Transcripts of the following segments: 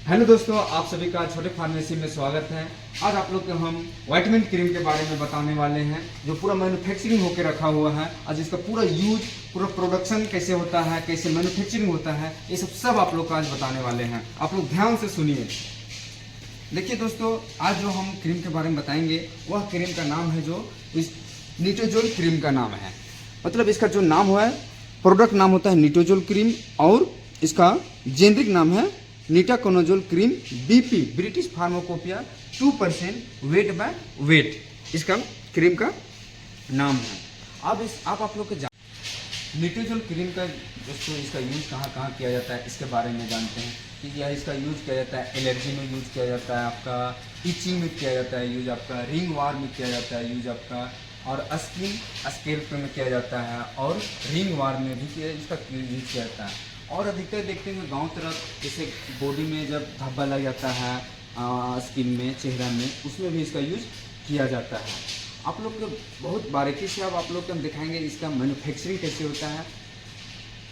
Hello दोस्तों, आप सभी का छोटे फार्मेसी में स्वागत है। आज आप लोग को हम ऑइंटमेंट क्रीम के बारे में बताने वाले हैं, जो पूरा मैन्युफैक्चरिंग होकर रखा हुआ है। आज इसका पूरा यूज, पूरा प्रोडक्शन कैसे होता है, कैसे मैन्युफैक्चरिंग होता है, ये सब आप लोग को आज बताने वाले हैं। आप लोग ध्यान से सुनिए। देखिए दोस्तों, आज जो हम क्रीम के बारे में बताएंगे वह क्रीम का नाम है जो इस निटोजोल क्रीम का नाम है। मतलब इसका जो नाम हुआ है, प्रोडक्ट नाम होता है निटोजोल क्रीम, और इसका जेनरिक नाम है निटाकोनाजोल cream BP, British pharmacopoeia 2% weight by weight इसका क्रीम का नाम है। अब आप लोग के निटोजोल क्रीम का दोस्तों इसका यूज़ कहाँ कहाँ किया जाता है इसके बारे में जानते हैं कि यह इसका यूज़ किया जाता है एलर्जी में यूज़ किया जाता है, आपका इचिंग में किया जाता है यूज़, आपका रिंग वार में किया जाता है यूज़ आपका, और स्किन स्कैल्प में किया जाता है, और रिंग वार में भी इसका यूज़ किया जाता है। और अधिकतर देखते हैं गांव तरफ जैसे बॉडी में जब धब्बा लग जाता है स्किन में, चेहरा में, उसमें भी इसका यूज़ किया जाता है। आप लोग को बहुत बारीकी से अब आप लोग को हम दिखाएंगे इसका मैन्युफैक्चरिंग कैसे होता है,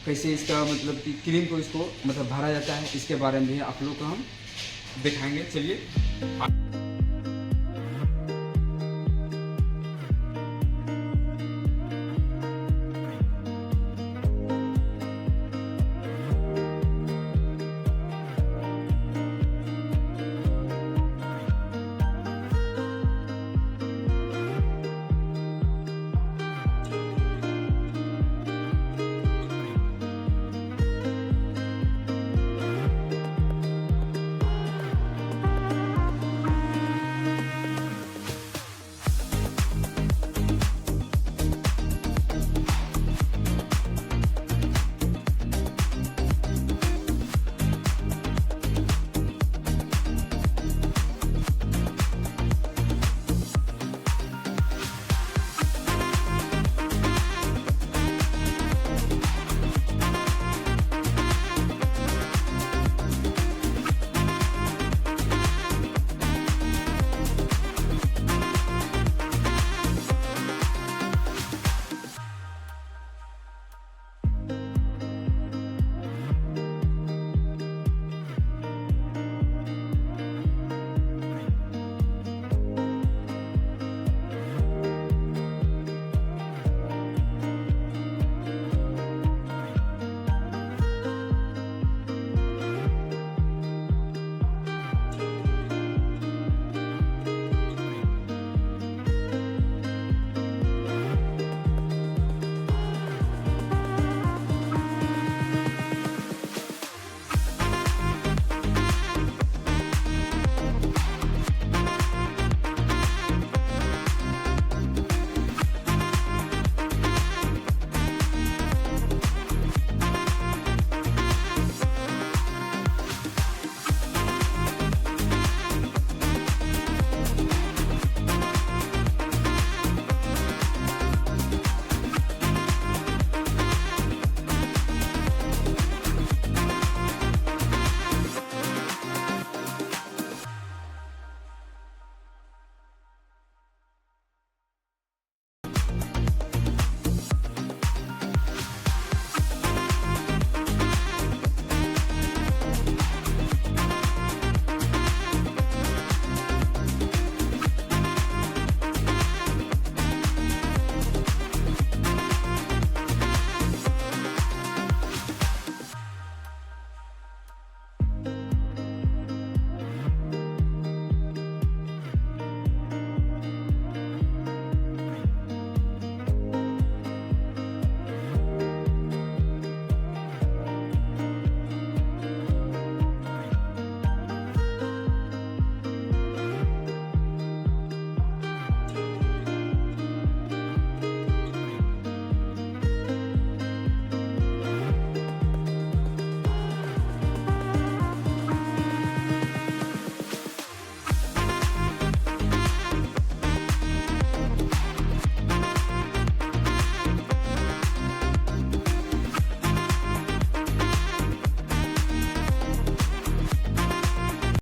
कैसे इसका मतलब कि क्रीम को इसको मतलब भरा जाता है, इसके बारे में भी आप लोग को हम दिखाएंगे। चलिए।